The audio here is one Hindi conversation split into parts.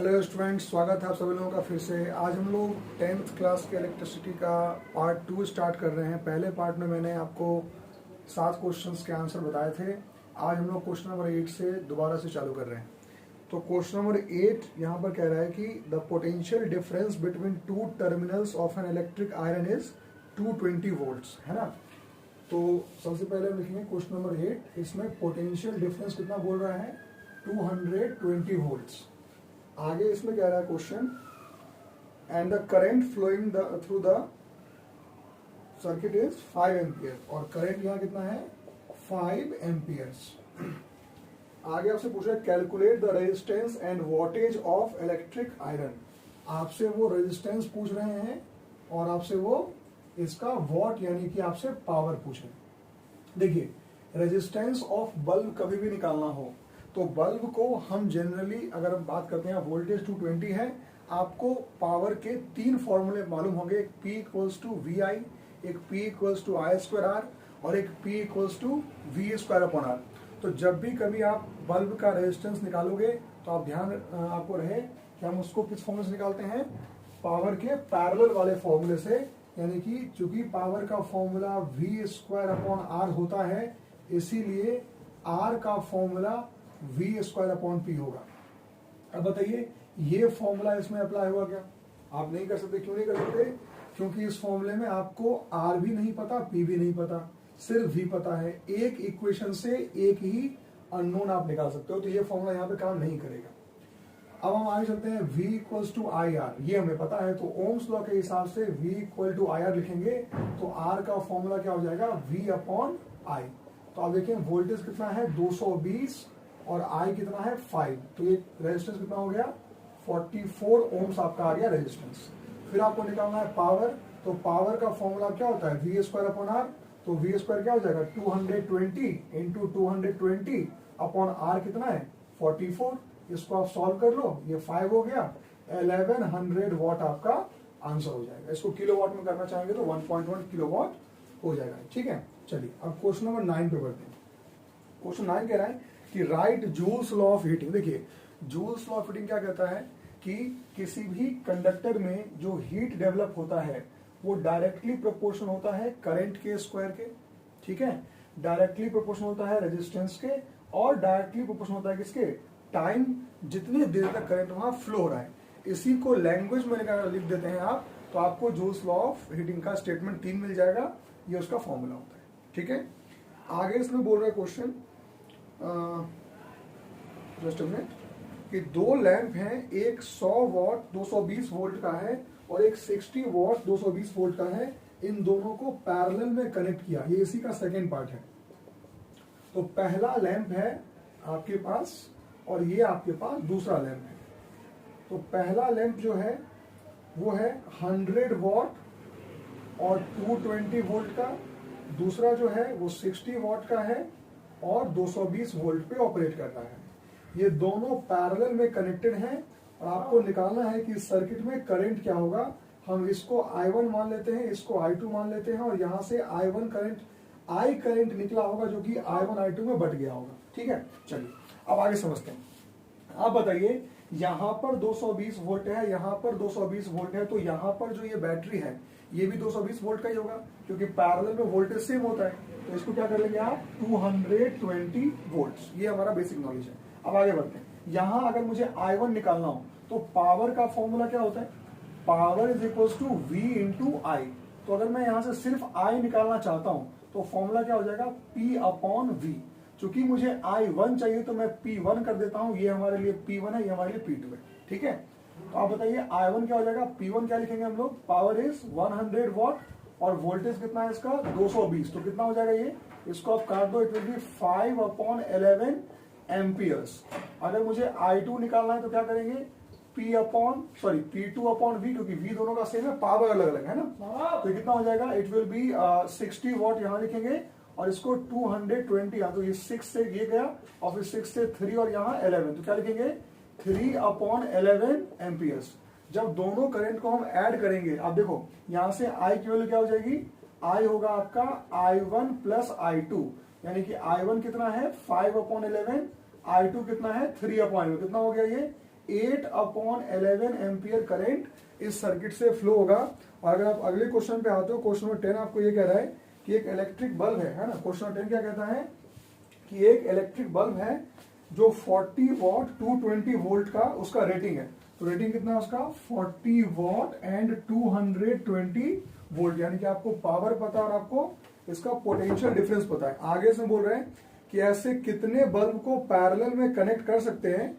हेलो स्टूडेंट्स, स्वागत है आप सभी लोगों का फिर से। आज हम लोग 10th क्लास के इलेक्ट्रिसिटी का पार्ट 2 स्टार्ट कर रहे हैं। पहले पार्ट में मैंने आपको 7 क्वेश्चंस के आंसर बताए थे। आज हम लोग क्वेश्चन नंबर 8 से दोबारा से चालू कर रहे हैं। तो क्वेश्चन नंबर 8 यहाँ पर कह रहा है कि the potential difference between two terminals of an electric iron is 220 volts, है ना। तो सबसे पहले हम लिखेंगे क्वेश्चन नंबर 8। इसमें पोटेंशियल डिफरेंस कितना बोल रहा है? 220 वोल्ट्स। आगे इसमें कह रहा है question, and the current flowing through the circuit is 5 ampere, और करंट यहाँ कितना है? 5 एम्पियर्स। आगे आपसे पूछ रहा है calculate the resistance end voltage of electric iron. आपसे वो रेजिस्टेंस पूछ रहे हैं और आपसे वो इसका वॉट यानी कि आपसे पावर पूछ रहे हैं। देखिए, रेजिस्टेंस ऑफ बल्ब कभी भी निकालना हो तो बल्ब को हम जनरली अगर हम बात करते हैं, वोल्टेज 220 है, आपको पावर के 3 फॉर्मूले मालूम होंगे। एक P इक्वल्स टू VI, एक P इक्वल्स टू I²R और एक P इक्वल्स टू V²/R। तो जब भी कभी आप बल्ब का रेजिस्टेंस निकालोगे तो आप ध्यान आपको रहे कि हम उसको किस फॉर्मूले से निकालते हैं? पावर के पैरेलल वाले फॉर्मूले से। यानी कि चूंकि पावर का फॉर्मूला V²/R होता है, इसीलिए R का फॉर्मूला V²/P होगा। अब बताइए, ये फॉर्मूला इसमें अप्लाई हुआ क्या? आप नहीं कर सकते। क्यों नहीं कर सकते? क्योंकि इस फॉर्मूले में आपको R भी नहीं पता, P भी नहीं पता, सिर्फ V पता है। एक इक्वेशन से एक ही अननोन आप निकाल सकते हो, तो ये फॉर्मूला यहाँ पे काम नहीं करेगा। अब हम आगे चलते हैं। V इक्वल्स टू IR, ये हमें पता है, तो ओम्स लॉ के हिसाब से V इक्वल टू IR लिखेंगे तो R का फॉर्मूला क्या हो जाएगा? V/I। तो आप देखिए, वोल्टेज कितना है? 220 और I कितना है? 5। तो ये रेजिस्टेंस कितना हो गया? 44 ओम्स आपका आ गया रेजिस्टेंस। फिर आपको निकालना है पावर। तो पावर का फॉर्मूला क्या होता है? V²/R। तो V² क्या हो जाएगा? 220 इंटू 220/R कितना है? 44। इसको आप सॉल्व कर लो, ये 5 हो गया। 1100 वॉट आपका आंसर हो जाएगा। इसको किलोवाट में करना चाहेंगे तो 1.1 किलोवाट हो जाएगा। ठीक है, चलिए अब क्वेश्चन नंबर 9 पे बढ़ते हैं। क्वेश्चन 9 कह रहा है कि right joules law of heating. देखिए, जूल्स लॉ ऑफ हीटिंग क्या कहता है कि किसी भी कंडक्टर में जो हीट डेवलप होता है वो डायरेक्टली प्रोपोर्शनल होता है करंट के स्क्वायर के। ठीक है, डायरेक्टली प्रोपोर्शनल होता है रेजिस्टेंस के, और डायरेक्टली प्रोपोर्शनल होता है किसके? टाइम, जितनी देर तक करंट वहां फ्लो हो रहा है। इसी को लैंग्वेज में लिख देते हैं आप, तो आपको जूल्स लॉ ऑफ हीटिंग का स्टेटमेंट 3 मिल जाएगा। ये उसका फॉर्मूला होता है। ठीक है, आगे इसमें बोल रहा है क्वेश्चन, जस्ट अ मिनट, कि 2 लैंप हैं, एक 100 वॉट 220 वोल्ट का है और एक 60 वॉट 220 वोल्ट का है। इन दोनों को पैरेलल में कनेक्ट किया। ये इसी का सेकेंड पार्ट है। तो पहला लैंप है आपके पास और ये आपके पास दूसरा लैंप है। तो पहला लैंप जो है वो है 100 वॉट और 220 वोल्ट का। दूसरा जो है वो 60 वॉट का है और 220 वोल्ट पे ऑपरेट करता है। ये दोनों पैरेलल में कनेक्टेड हैं और आपको निकालना है कि सर्किट में करंट क्या होगा। हम इसको I1 मान लेते हैं, इसको I2 मान लेते हैं, और यहाँ से I1 करंट, I करंट निकला होगा जो कि I1 I2 में बट गया होगा। ठीक है, चलिए अब आगे समझते हैं। आप बताइए, यहाँ पर 220 वोल्ट है, यहाँ पर 220 वोल्ट है, तो यहाँ पर जो ये बैटरी है ये भी 220 वोल्ट का ही होगा, क्योंकि पैरेलल में वोल्टेज सेम होता है। तो इसको क्या कर लेंगे आप? 220 वोल्ट्स। ये हमारा बेसिक नॉलेज है। अब आगे बढ़ते हैं। यहाँ अगर मुझे I1 निकालना हो तो पावर का फॉर्मूला क्या होता है? Power is equals to V into I। तो अगर मैं यहाँ से सिर्फ I निकालना चाहता हूँ तो फॉर्मूला क्या हो जाएगा? P/V। चूंकि मुझे I1 चाहिए तो मैं P1 कर देता हूँ। ये हमारे लिए P1 है, ये हमारे लिए P2 है। ठीक है, तो आप बताइए I1 क्या हो जाएगा? P1 क्या लिखेंगे हम लोग? पावर इज 100 वॉट और वोल्टेज कितना है इसका? 220। तो कितना हो जाएगा ये? इसको आप काट दो, इट विल बी 5/11 एम्पियर्स। अगर मुझे I2 निकालना है तो क्या करेंगे? P2/V, क्योंकि V दोनों का सेम है, पावर अलग अलग है ना। तो कितना हो जाएगा? इट विल बी 60 वॉट यहाँ लिखेंगे और इसको 220, यहाँ तो ये 6 से ये गया और फिर 6 से 3 और यहाँ 11, तो क्या लिखेंगे? 3/11 एम्पियर्स। जब दोनों करंट को हम ऐड करेंगे, आप देखो यहाँ से I की वैल्यू क्या हो जाएगी? I होगा आपका I1 प्लस I2, यानी कि I1 कितना है? 5/11, I2 कितना है? 3/11। कितना हो गया ये? 8/11 एम्पियर करंट इस सर्किट से फ्लो होगा। और अगर आप अगले क्वेश्चन पे आते हो, क्वेश्चन नंबर 10 आपको ये कह रहा है कि एक इलेक्ट्रिक बल्ब है ना। क्वेश्चन नंबर 10 क्या कहता है कि एक इलेक्ट्रिक बल्ब है जो 40 वॉट 220 वोल्ट का उसका रेटिंग है। तो रेटिंग कितना है उसका, 40 वॉट एंड 220 वोल्ट, यानी कि आपको पावर पता है और आपको इसका पोटेंशियल डिफरेंस पता है। आगे से बोल रहे हैं कि ऐसे कितने बल्ब को पैरेलल में कनेक्ट कर सकते हैं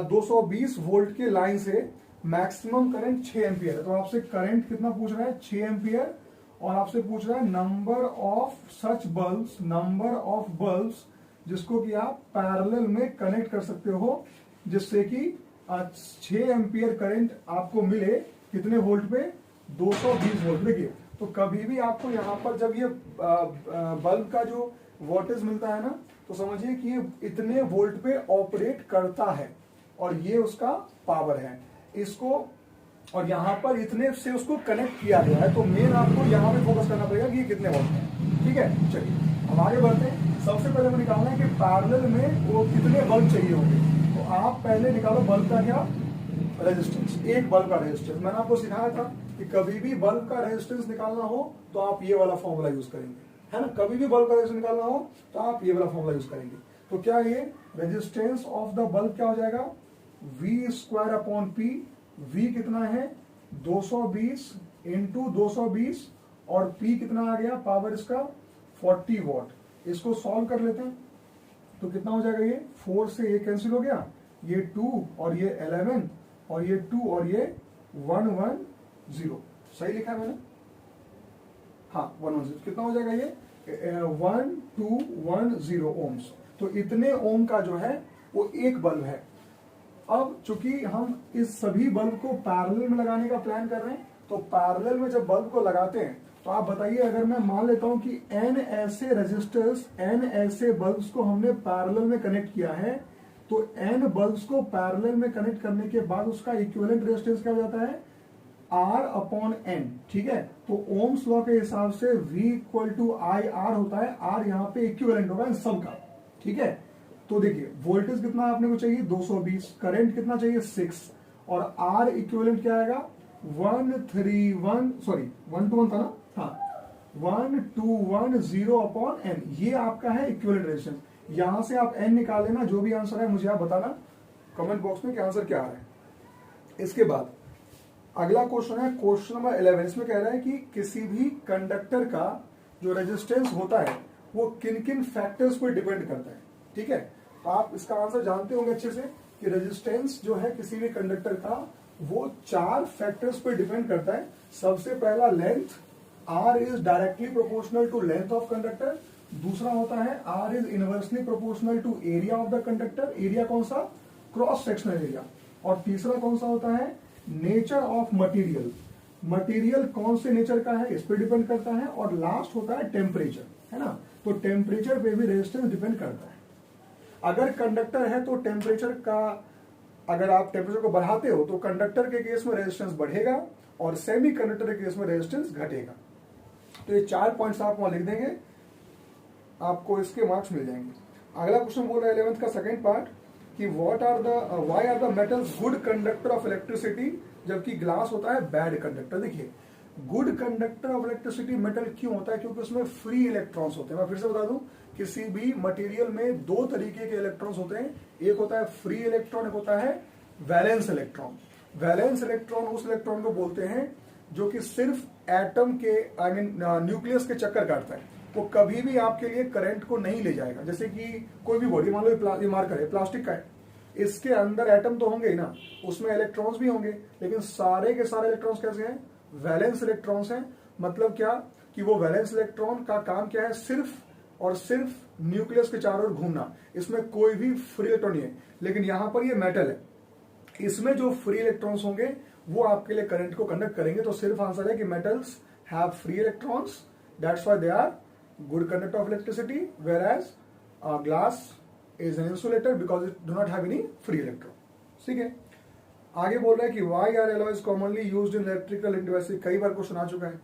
220 वोल्ट के लाइन से, मैक्सिमम करंट 6 एम्पियर है। तो आपसे करंट कितना पूछ रहा है, 6 एम्पियर, और आपसे पूछ रहा है number of such bulbs, number of bulbs जिसको कि आप पैरेलल में कनेक्ट कर सकते हो, जिससे कि 6 एम्पियर करंट आपको मिले कितने वोल्ट पे, 220 वोल्ट। देखिए, तो कभी भी आपको यहाँ पर जब ये बल्ब का जो वोल्टेज मिलता है ना, तो समझिए कि ये इतने वोल्ट पे ऑपरेट करता है और ये उसका पावर है इसको, और यहाँ पर इतने से उसको कनेक्ट किया गया है। तो मेन आपको यहाँ पे फोकस करना पड़ेगा कि ये कितने वोल्ट है। ठीक है, चलिए हम आगे बढ़ते हैं। सबसे पहले हमें निकालना है कि पैरेलल में वो कितने बल्ब चाहिए होंगे। तो आप पहले निकालो बल्ब का क्या रेजिस्टेंस, एक बल्ब का रेजिस्टेंस। मैंने आपको सिखाया था कि कभी भी बल्ब का रेजिस्टेंस निकालना हो तो आप ये वाला फॉर्मूला यूज करेंगे, है ना। कभी भी बल्ब का रेजिस्टेंस निकालना हो तो आप ये वाला फॉर्मूला यूज करेंगे। तो क्या ये रेजिस्टेंस ऑफ द बल्ब क्या हो जाएगा, V² P। V कितना है, 220 इंटू 220, और P कितना आ गया, पावर इसका 40 वॉट। इसको सॉल्व कर लेते हैं तो कितना हो जाएगा, ये 4 से ये कैंसिल हो गया, ये 2 और ये 11 और ये 2 और ये 110। सही लिखा है मैंने, हाँ 110। कितना हो जाएगा ये 1210 ओम्स। तो इतने ओम का जो है वो एक बल्ब है। अब चूंकि हम इस सभी बल्ब को पैरेलल में लगाने का प्लान कर रहे हैं, तो पैरेलल में जब बल्ब को लगाते हैं तो आप बताइए, अगर मैं मान लेता हूं कि n ऐसे रेजिस्टर्स, n ऐसे बल्ब्स को हमने पैरेलल में कनेक्ट किया है, तो n बल्ब्स को पैरेलल में कनेक्ट करने के बाद उसका इक्विवेलेंट रेजिस्टेंस क्या हो जाता है, R/N। ठीक है, तो ओम्स लॉ के हिसाब से V = IR होता है। R यहाँ पे इक्विवेलेंट होगा इन सब का। ठीक है, तो देखिए वोल्टेज कितना आपने को चाहिए, 220, करंट कितना चाहिए, 6, और R इक्विवेलेंट क्या आएगा, 121 था ना, हाँ 1210/N। ये आपका है इक्विवेलेंट रेजिस्टेंस। यहां से आप N निकाल लेना, जो भी आंसर है मुझे आप बताना कमेंट बॉक्स में कि आंसर क्या आ रहा है। इसके बाद अगला क्वेश्चन है क्वेश्चन नंबर 11। इसमें कह रहा है कि किसी भी कंडक्टर का जो रेजिस्टेंस होता है वो किन किन फैक्टर्स पर डिपेंड करता है। ठीक है, तो आप इसका आंसर जानते होंगे अच्छे से कि रेजिस्टेंस जो है किसी भी कंडक्टर का वो 4 फैक्टर्स पर डिपेंड करता है। सबसे पहला length, R is directly proportional to length of conductor. दूसरा होता है R is inversely proportional to area of the conductor. Area कौन सा, क्रॉस सेक्शनल एरिया। और तीसरा कौन सा होता है, नेचर ऑफ मटेरियल। मटेरियल कौन से नेचर का है इस पर डिपेंड करता है। और लास्ट होता है टेम्परेचर, है ना। तो टेम्परेचर पे भी रेजिस्टेंस डिपेंड करता है। अगर कंडक्टर है तो टेम्परेचर का, अगर आप टेम्परेचर को बढ़ाते हो तो कंडक्टर के केस में रेजिस्टेंस बढ़ेगा और सेमी कंडक्टर के केस में रेजिस्टेंस घटेगा। तो ये 4 पॉइंट्स आप वहां लिख देंगे, आपको इसके मार्क्स मिल जाएंगे। अगला क्वेश्चन बोल रहा है 11th का सेकंड पार्ट कि why are the metals good conductor of electricity, जबकि ग्लास होता है बैड कंडक्टर। देखिए, good conductor of electricity metal क्यों होता है, क्योंकि उसमें फ्री इलेक्ट्रॉन्स होते हैं। मैं फिर से बता दूं, किसी भी मटेरियल में 2 तरीके के इलेक्ट्रॉन्स होते हैं, एक होता है फ्री इलेक्ट्रॉन, एक होता है वैलेंस इलेक्ट्रॉन। वैलेंस इलेक्ट्रॉन उस इलेक्ट्रॉन को बोलते हैं जो कि सिर्फ एटम के न्यूक्लियस के चक्कर काटता है। वो कभी भी आपके लिए करंट को नहीं ले जाएगा। जैसे कि कोई भी बॉडी, मान लो ये मार्कर है, प्लास्टिक का है, इसके अंदर एटम तो होंगे ही ना, उसमें इलेक्ट्रॉन्स भी होंगे, लेकिन सारे के सारे इलेक्ट्रॉन्स कैसे हैं, वैलेंस इलेक्ट्रॉन्स हैं। मतलब क्या कि वो वैलेंस इलेक्ट्रॉन का काम क्या है, सिर्फ और सिर्फ न्यूक्लियस के चारों ओर घूमना, इसमें कोई भी फ्री इलेक्ट्रॉन नहीं है। लेकिन यहां पर ये मेटल है, इसमें जो फ्री इलेक्ट्रॉन्स होंगे वो आपके लिए करंट को कंडक्ट करेंगे। तो सिर्फ आंसर है कि metals have free electrons, that's why they are good conductor of electricity, whereas glass is an insulator because it do not have any free electron। ठीक है, आगे बोल रहा है कि why are alloys commonly used in electrical devices। कई बार क्वेश्चन आ चुका है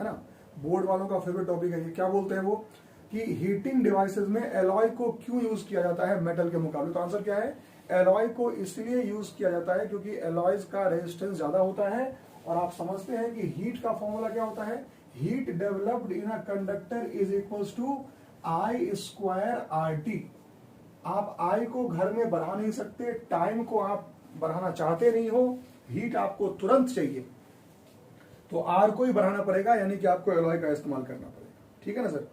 ना, बोर्ड वालों का फेवरेट टॉपिक है ये। क्या बोलते हैं वो कि हीटिंग डिवाइसेस में एलॉय को क्यों यूज किया जाता है मेटल के मुकाबले। तो आंसर क्या है, एलॉय को इसलिए यूज किया जाता है क्योंकि एलॉयज का रेजिस्टेंस ज्यादा होता है, और आप समझते हैं कि हीट का फॉर्मूला क्या होता है, heat developed in a conductor is equals to I square R T. आप आई को घर में बढ़ा नहीं सकते, टाइम को आप बढ़ाना चाहते नहीं हो, हीट आपको तुरंत चाहिए, तो आर को ही बढ़ाना पड़ेगा, यानी कि आपको एलॉय का इस्तेमाल करना पड़ेगा। ठीक है ना सर।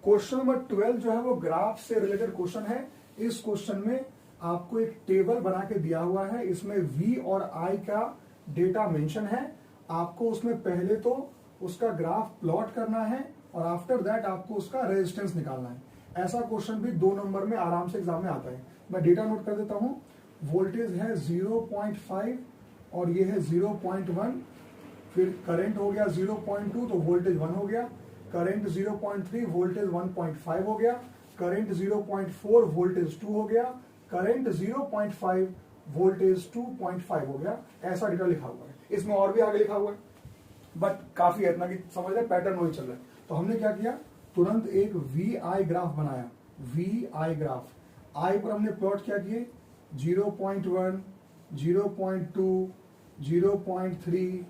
क्वेश्चन नंबर 12 जो है वो ग्राफ से रिलेटेड क्वेश्चन है। इस क्वेश्चन में आपको एक टेबल बना के दिया हुआ है, इसमें V और I का डेटा मेंशन है। आपको उसमें पहले तो उसका ग्राफ प्लॉट करना है और आफ्टर दैट आपको उसका रेजिस्टेंस निकालना है। ऐसा क्वेश्चन भी 2 नंबर में आराम से एग्जाम में आता है। मैं डेटा नोट कर देता हूं। वोल्टेज है 0.5 और ये है 0.1, फिर करंट हो गया 0.2 तो वोल्टेज 1 हो गया, करंट 0.3 वोल्टेज 1.5 हो गया, करंट 0.4 वोल्टेज 2 हो गया, करंट 0.5 वोल्टेज 2.5 हो गया। ऐसा डेटा लिखा हुआ है। इसमें और भी आगे लिखा हुआ है, बट काफी है इतना कि समझ रहे पैटर्न वही चल रहा है। तो हमने क्या किया, तुरंत एक VI ग्राफ बनाया। VI ग्राफ, I पर हमने प्लॉट क्या किए, 0.1, 0.2, 0.3,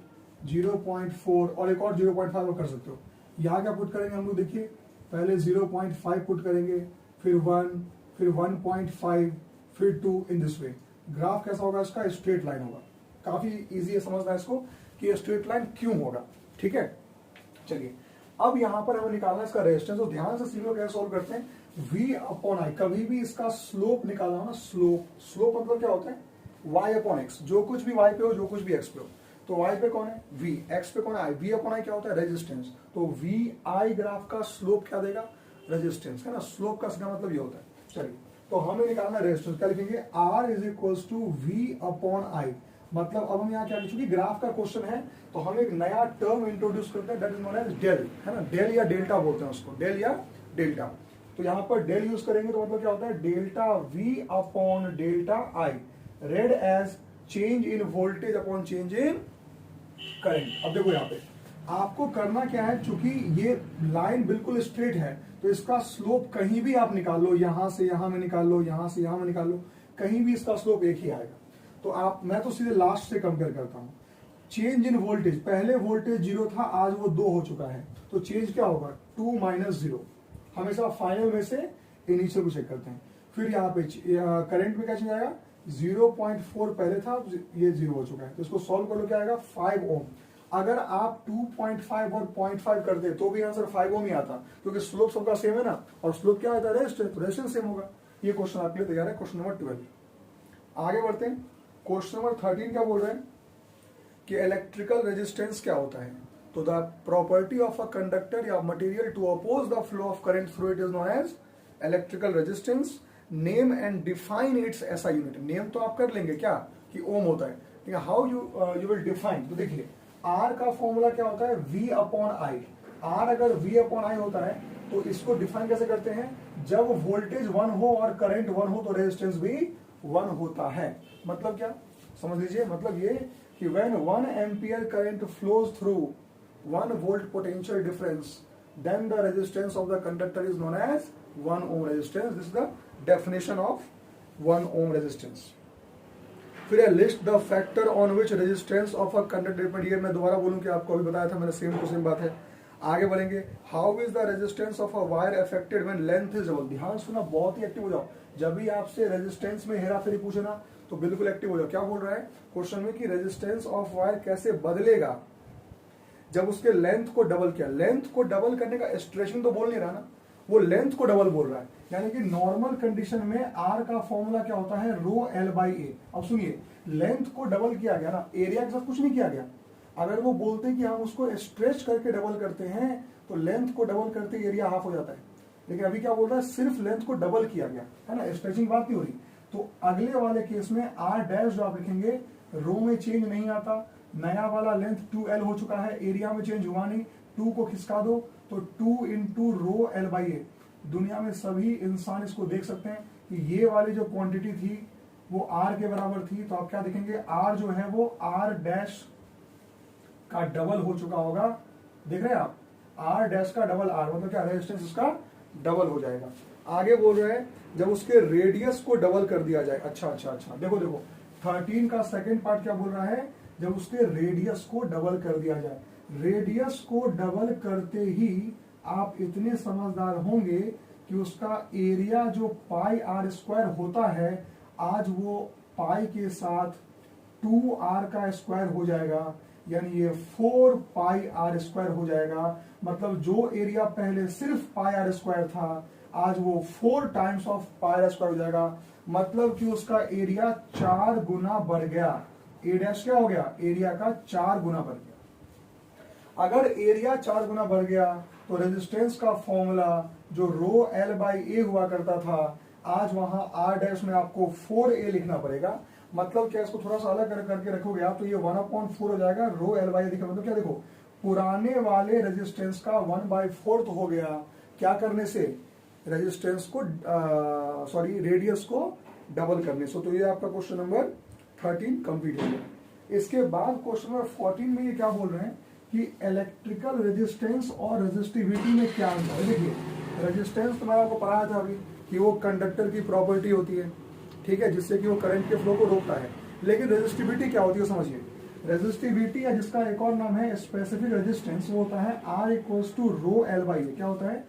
0.4 और एक और 0.5 कर सकते हो। यहाँ क्या पुट करेंगे हम लोग, देखिए पहले 0.5 पुट करेंगे, फिर 1, फिर 1.5, फिर 2, इन दिस वे। ग्राफ कैसा होगा इसका, स्ट्रेट लाइन होगा। काफी इजी है समझना इसको कि स्ट्रेट लाइन क्यों होगा। ठीक है, चलिए अब यहां पर हमें निकालना है इसका रेजिस्टेंस। तो ध्यान से सीखो कैसे सॉल्व करते हैं। V अपॉन आई, कभी भी इसका स्लोप निकालना हो ना, स्लोप मतलब क्या होता है, y अपॉन एक्स। जो कुछ भी y पे हो, जो कुछ भी x पे हो, तो y पे कौन है V, x पे कौन है I। V अपॉन आई क्या होता है, रेजिस्टेंस। तो VI ग्राफ का स्लोप क्या देगा, रेजिस्टेंस, है ना। स्लोप का सीधा मतलब ये होता है। चलिए तो हमें निकालना रेजिस्टेंस, क्या लिखेंगे, R is equals to V upon I. मतलब अब हम यहाँ क्या, चूंकि ग्राफ का क्वेश्चन है तो हम एक नया टर्म इंट्रोड्यूस करते हैं, that is known as del, है ना। डेल या डेल्टा बोलते हैं उसको, डेल या डेल्टा। तो यहाँ पर डेल यूज करेंगे तो मतलब क्या होता है, delta V upon delta I, read as change in voltage upon change in current. अब देखो यहाँ पे आपको करना क्या है, चूंकि ये लाइन बिल्कुल स्ट्रेट है तो इसका स्लोप कहीं भी आप निकाल लो, यहां से यहां में निकाल लो, यहां से यहां में निकाल लो, कहीं भी इसका स्लोप एक ही आएगा। तो मैं तो सीधे लास्ट से कंपेयर करता हूं। चेंज इन वोल्टेज, पहले वोल्टेज 0 था, आज वो 2 हो चुका है, तो चेंज क्या होगा, 2 - 0। हमेशा फाइनल में से इनिशियल को चेक करते हैं। फिर यहाँ पे करंट में क्या चेंज आएगा, 0.4 पहले था, ये 0 हो चुका है, तो इसको सॉल्व कर लो, क्या आएगा 5 ओम। अगर आप 2.5 और 0.5 करते तो भी आंसर 5 ओम ही आता, क्योंकि स्लोप सबका सेम है ना, और स्लोप क्या आता है, रेजिस्टेंस, तो रेजिस्टेंस सेम होगा। ये क्वेश्चन आपके लिए तैयार है, क्वेश्चन नंबर 12। आगे बढ़ते हैं। क्वेश्चन नंबर 13 क्या बोल रहे हैं कि इलेक्ट्रिकल रेजिस्टेंस क्या होता है। तो the property of a conductor या material to oppose the flow of current through it is known as electrical resistance. Name and define its SI unit. Name तो आप कर लेंगे क्या कि ओम होता है, ठीक है। हाउ यू विल डिफाइन, तो देखिए आर का फॉर्मूला क्या होता है, V अपॉन आई। आर अगर V अपॉन आई होता है तो इसको डिफाइन कैसे करते हैं, जब वोल्टेज 1 हो और करंट 1 हो तो रेजिस्टेंस भी 1 होता है। मतलब क्या, समझ लीजिए, मतलब ये कि when 1 ampere current flows through 1 volt potential difference, then the resistance of the conductor is known as 1 ohm resistance. This is the definition of 1 ohm resistance. फिर है list the factor on which resistance of a conductor depend. ये मैं दोबारा बोलूं कि आपको अभी बताया था मैंने, सेम टू सेम बात है। आगे बढ़ेंगे। How is the resistance of a wire affected when length is double. ध्यान सुना, बहुत ही एक्टिव हो जाओ। जब भी आपसे रेजिस्टेंस में हेरा फेरी पूछे ना तो बिल्कुल एक्टिव हो जाओ। क्या बोल रहा है क्वेश्चन में कि रेजिस्टेंस ऑफ वायर कैसे बदलेगा जब उसके लेंथ को डबल किया। लेंथ को डबल करने का स्ट्रेचिंग तो बोल नहीं रहा ना, वो लेंथ को डबल बोल रहा है। यानी कि नॉर्मल कंडीशन में आर का फॉर्मूला क्या होता है, रो एल बाई ए। अब सुनिए, लेंथ को डबल किया गया ना, एरिया के साथ कुछ नहीं किया गया। अगर वो बोलते कि हम उसको स्ट्रेच करके डबल करते हैं तो लेंथ को डबल करते एरिया हाफ हो जाता है, लेकिन अभी क्या बोल रहा है, सिर्फ लेंथ को डबल किया गया है ना, स्ट्रेचिंग बात नहीं हो रही। तो अगले वाले केस में आर डैश जो आप लिखेंगे, रो में चेंज नहीं आता, नया वाला लेंथ 2L हो चुका है, एरिया में चेंज हुआ नहीं, 2 को खिसका दो तो 2 इंटू रो एल बाई ए। दुनिया में सभी इंसान इसको देख सकते हैं कि ये वाली जो क्वांटिटी थी वो आर के बराबर थी, तो आप क्या देखेंगे, आर जो है वो आर डैश का डबल हो चुका होगा। देख रहे हैं आप, आर डैश का डबल आर, मतलब क्या, रेजिस्टेंस इसका डबल हो जाएगा। आगे बोल रहे हैं जब उसके रेडियस को डबल कर दिया जाए। अच्छा अच्छा अच्छा, देखो देखो 13 का सेकंड पार्ट क्या बोल रहा है, जब उसके रेडियस को डबल कर दिया जाए। रेडियस को डबल करते ही आप इतने समझदार होंगे कि उसका एरिया जो पाई आर स्क्वायर होता है, आज वो पाई के साथ 2r का स्क्वायर हो जाएगा, यानी ये 4 पाई आर स्क्वायर हो जाएगा। मतलब जो एरिया पहले सिर्फ पाई आर स्क्वायर था, आज वो 4 times of pi R square हो जाएगा। मतलब कि उसका एरिया 4 गुना बढ़ गया। ए डैश क्या हो गया, एरिया का 4 गुना बढ़ गया। अगर एरिया 4 गुना बढ़ गया तो रेजिस्टेंस का फॉर्मूला जो रो एल बाई ए हुआ करता था, आज वहां आर डैश में आपको 4a लिखना पड़ेगा। मतलब क्या, इसको थोड़ा सा अलग करके रखोगे आप तो ये 1/4 हो जाएगा। रो एल बाई ए दिखा, मतलब क्या, देखो पुराने वाले रेजिस्टेंस का 1/4 तो हो गया, क्या करने से, रेजिस्टेंस को सॉरी रेडियस को डबल करने से। तो ये आपका क्वेश्चन नंबर 13 कंप्लीट हो गया। इसके बाद क्वेश्चन नंबर 14 में ये क्या बोल रहे हैं कि इलेक्ट्रिकल रेजिस्टेंस और रेजिस्टिविटी में क्या अंतर है। देखिए रेजिस्टेंस तो मैंने आपको पढ़ाया था अभी कि वो कंडक्टर की प्रॉपर्टी होती है, ठीक है, जिससे कि वो करंट के फ्लो को रोकता है। लेकिन रेजिस्टिविटी क्या होती है समझिए। रेजिस्टिविटी या जिसका एक और नाम है स्पेसिफिक रेजिस्टेंस, वो होता है R equals to rho L by A. क्या होता है,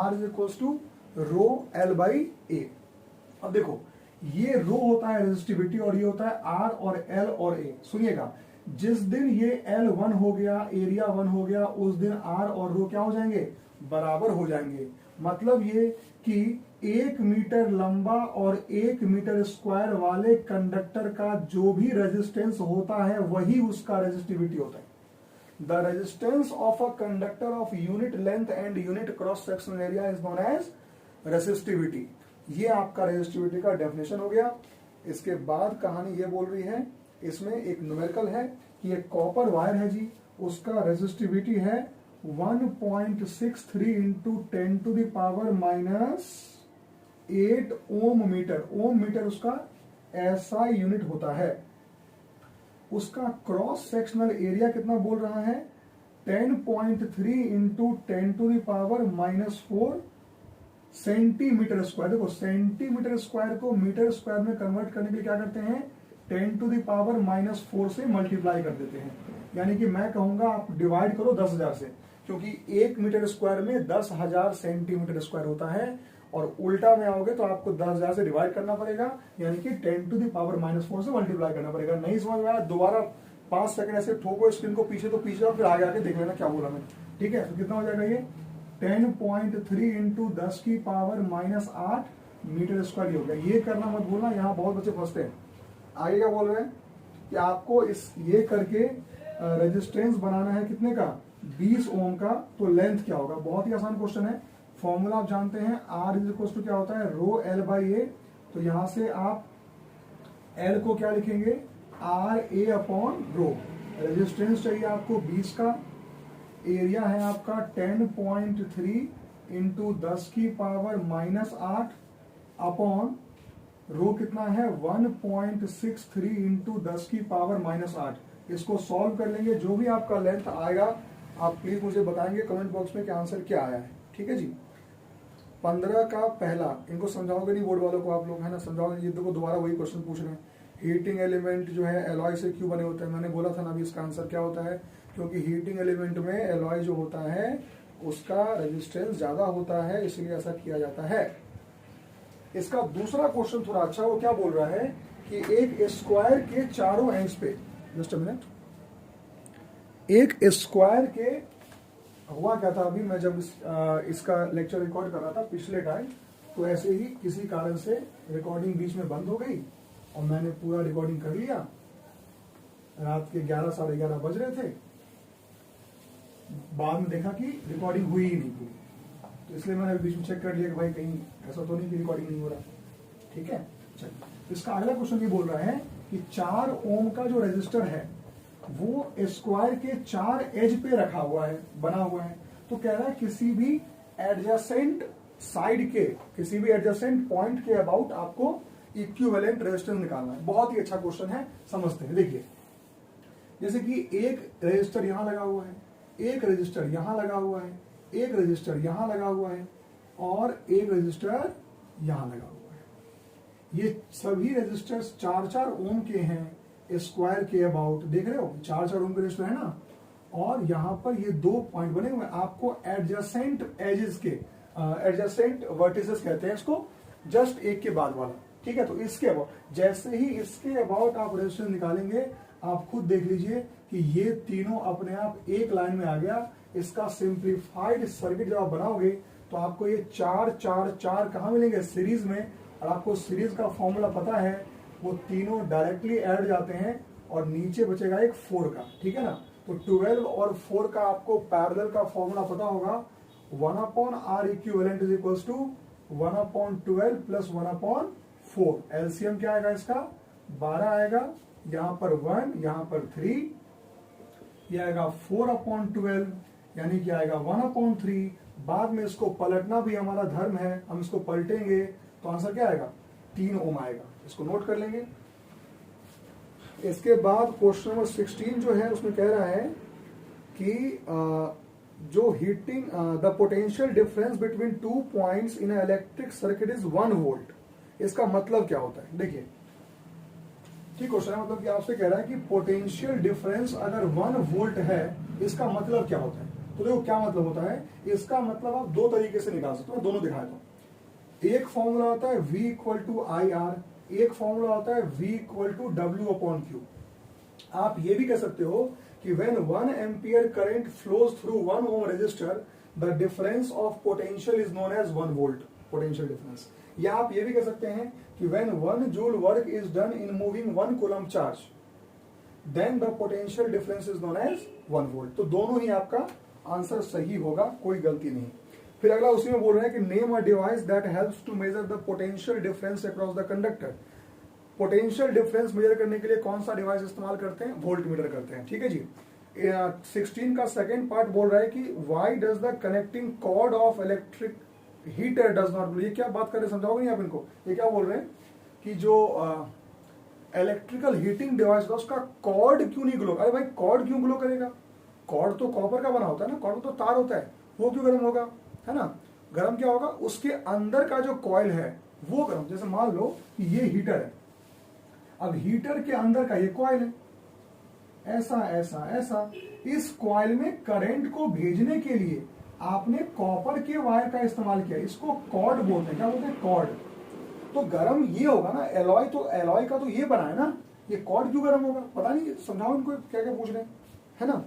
R is equals to rho L by A. अब देखो ये रो होता है रेजिस्टिविटी और ये होता है R और L और A। सुनिएगा, जिस दिन ये L 1 हो गया, एरिया 1 हो गया, उस दिन R और रो क्या हो जाएंगे, बराबर हो जाएंगे। मतलब ये कि 1 मीटर लंबा और 1 मीटर स्क्वायर वाले कंडक्टर का जो भी रेजिस्टेंस होता है वही उसका रेजिस्टिविटी होता है। The resistance of a conductor of unit length and unit cross sectional area is known as resistivity. ये आपका रेजिस्टिविटी का डेफिनेशन हो गया। इसके बाद कहानी ये बोल रही है, इसमें एक न्यूमेरिकल है कि एक कॉपर वायर है जी, उसका रेजिस्टिविटी है 1.63 इंटू 10⁻⁻8 ओम मीटर। ओम मीटर उसका SI यूनिट होता है। उसका क्रॉस सेक्शनल एरिया कितना बोल रहा है, 10.3 इंटू 10⁻⁻4 सेंटीमीटर स्क्वायर। देखो सेंटीमीटर स्क्वायर को मीटर स्क्वायर में कन्वर्ट करने के लिए क्या करते हैं, 10⁻⁻4 से मल्टीप्लाई कर देते हैं। यानी कि मैं कहूंगा आप डिवाइड करो 10,000 से, क्योंकि 1 मीटर स्क्वायर में 10,000 सेंटीमीटर स्क्वायर होता है। और उल्टा में आओगे तो आपको 10,000 से डिवाइड करना पड़ेगा, यानी कि 10⁻⁻4 से मल्टीप्लाई करना पड़ेगा। नहीं समझ में आया, दोबारा 5 सेकंड ऐसे ठोको स्क्रीन को पीछे तो पीछे और फिर आगे आके देख लेना क्या बोला मैं, ठीक है। तो कितना हो जाएगा ये 10.3 इंटू 10⁻⁻8 मीटर स्क्वायर हो गया। ये करना मत भूलना, यहाँ बहुत बच्चे फंसते हैं। आगे क्या बोल रहे हैं कि आपको इस ये करके रेजिस्टेंस बनाना है कितने का, 20 ओम का। तो लेंथ क्या होगा, बहुत ही आसान क्वेश्चन है। फॉर्मूला आप जानते हैं, R इज इक्वल टू क्या होता है, रो एल बाई ए। तो यहां से आप L को क्या लिखेंगे, RA अपॉन रो। रेजिस्टेंस चाहिए आपको 20 का, एरिया है आपका 10.3 इंटू 10⁻⁻8 अपॉन रो कितना है 1.63 इंटू 10⁻⁻8। इसको सॉल्व कर लेंगे, जो भी आपका लेंथ आएगा आप प्लीज मुझे बताएंगे कमेंट बॉक्स में कि आंसर क्या आया है, ठीक है जी। 15 का पहला, इनको समझाओगे नहीं बोर्ड वालों को आप लोग, है ना, समझाओगे। ये देखो दोबारा वही क्वेश्चन पूछ रहे हैं, हीटिंग एलिमेंट जो है एलॉय से क्यों बने होते हैं। मैंने बोला था ना अभी, इसका आंसर क्या होता है, क्योंकि हीटिंग एलिमेंट में एलॉय जो होता है उसका रेजिस्टेंस ज्यादा होता है, इसलिए ऐसा किया जाता है। इसका दूसरा क्वेश्चन थोड़ा अच्छा, वो क्या बोल रहा है कि एक स्क्वायर के चारों एंड्स पे, जस्ट अ मिनट, एक स्क्वायर के, हुआ क्या था अभी मैं जब इसका लेक्चर रिकॉर्ड कर रहा था पिछले टाइम, तो ऐसे ही किसी कारण से रिकॉर्डिंग बीच में बंद हो गई और मैंने पूरा रिकॉर्डिंग कर लिया। रात के 11 साढ़े 11 बज रहे थे, बाद में देखा कि रिकॉर्डिंग हुई ही नहीं पूरी। तो इसलिए मैंने बीच में चेक कर लिया कि भाई कहीं ऐसा तो नहीं कि रिकॉर्डिंग नहीं हो रहा, ठीक है। चलिए इसका अगला क्वेश्चन ये बोल रहा है कि 4 ओम का जो रेजिस्टर है वो स्क्वायर के 4 एज पे रखा हुआ है, बना हुआ है। तो कह रहा है किसी भी एडजेसेंट साइड के, किसी भी एडजेसेंट पॉइंट के अबाउट आपको इक्विवेलेंट रेजिस्टेंस निकालना है। बहुत ही अच्छा क्वेश्चन है, समझते हैं। देखिए जैसे कि एक रेजिस्टर यहां लगा हुआ है, एक रेजिस्टर यहां लगा हुआ है, एक रेजिस्टर यहां लगा हुआ है और एक रजिस्टर यहां लगा हुआ है। ये सभी रजिस्टर्स 4-4 ओम के हैं स्क्वायर के अबाउट, देख रहे हो 4-4 ओम के रजिस्टर है ना। और यहां पर ये 2 पॉइंट बने हुए, आपको एडजेसेंट एजेस के एडजेसेंट वर्टिसेस कहते हैं इसको, जस्ट एक के बाद वाला, ठीक है। तो इसके अबाउट, जैसे ही इसके अबाउट आप रजिस्टर निकालेंगे, आप खुद देख लीजिए कि ये तीनों अपने आप एक लाइन में आ गया। इसका सिंप्लीफाइड सर्किट जब आप बनाओगे तो आपको ये 4-4-4 कहां मिलेंगे, सीरीज में। और आपको सीरीज का फॉर्मूला पता है, वो तीनों डायरेक्टली ऐड जाते हैं और नीचे बचेगा एक 4 का, ठीक है ना। तो 12 और 4 का आपको पैरेलल का फॉर्मूला पता होगा, 1/R equivalent is equals to 1/12 plus 1/4। LCM क्या आएगा इसका, 12 आएगा, यहां पर 1, यहां पर 3, यह आएगा 4/12, यानी कि आएगा 1/3। बाद में इसको पलटना भी हमारा धर्म है, हम इसको पलटेंगे तो आंसर क्या आएगा, 3 ओम आएगा। इसको नोट कर लेंगे। इसके बाद क्वेश्चन नंबर 16 जो है उसमें कह रहा है कि जो heating the potential difference between 2 points in electric circuit is 1 volt. इसका मतलब क्या होता है, देखिए ठीक क्वेश्चन है, मतलब कि आपसे कह रहा है कि पोटेंशियल डिफरेंस अगर 1 वोल्ट है, इसका मतलब क्या होता है। तो देखो क्या मतलब होता है, इसका मतलब आप 2 तरीके से निकाल सकते हो, दोनों दिखाता हूं। एक फॉर्मूला होता है V = IR, एक फॉर्मूला होता है V = W/Q। आप ये भी कह सकते हो कि when 1 ampere current flows through 1 ohm resistor, the difference of potential is known as 1 volt potential difference. या आप ये भी कह सकते हैं कि when 1 joule work is done in moving 1 coulomb charge, then the potential difference is known as 1 volt. तो दोनों ही आपका आंसर सही होगा, कोई गलती नहीं। फिर अगला उसी में बोल रहे हैं कि name a device that helps to measure the potential difference across the conductor. Potential difference measure करने के लिए कौन सा डिवाइस इस्तेमाल करते हैं, वोल्ट मीटर करते हैं, ठीक है जी। 16 का सेकंड पार्ट बोल रहा है कि why does the connecting cord of electric heater does not glow. ये क्या बात कर रहे हैं, समझाओगे नहीं आप इनको। ये क्या बोल रहे हैं कि जो इलेक्ट्रिकल हीटिंग डिवाइस था उसका कॉर्ड क्यों नहीं ग्लो। अरे भाई कॉर्ड क्यों ग्लो करेगा, कॉर्ड तो कॉपर का बना होता है ना, कॉर्ड तो तार होता है, वो क्यों गर्म होगा, है ना। गर्म क्या होगा, उसके अंदर का जो कॉइल है वो गर्म। जैसे मान लो कि ये हीटर है, अब हीटर के अंदर का ये कॉइल है, ऐसा ऐसा ऐसा, इस कॉइल में करंट को भेजने के लिए आपने कॉपर के वायर का इस्तेमाल किया, इसको कॉर्ड बोलते हैं। क्या बोलते हैं, कॉर्ड। तो गर्म ये होगा ना, एलॉय, तो एलॉय का तो ये बना है ना, ये कॉर्ड क्यों गर्म होगा, पता नहीं। समझाओ इनको क्या क्या पूछ रहे हैं, है ना।